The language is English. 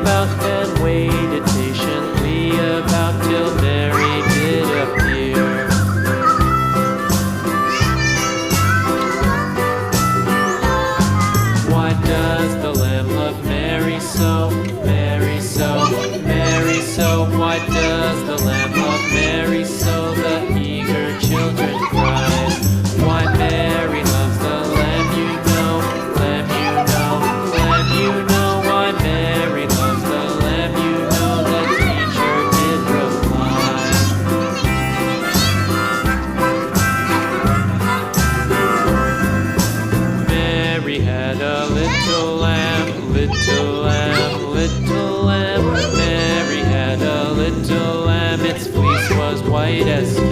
about and waited patiently about till Mary did appear. Why does the lamb love Mary so? Mary so, Mary so. Why does the lamb love Mary so? The eager children cried. Why Mary loves the lamb, you know, lamb, you know, lamb, you know. Why Mary loves the lamb, you know, the teacher did reply. Mary had a little lamb, little lamb, little lamb. Mary had a little lamb, its fleece was white as snow.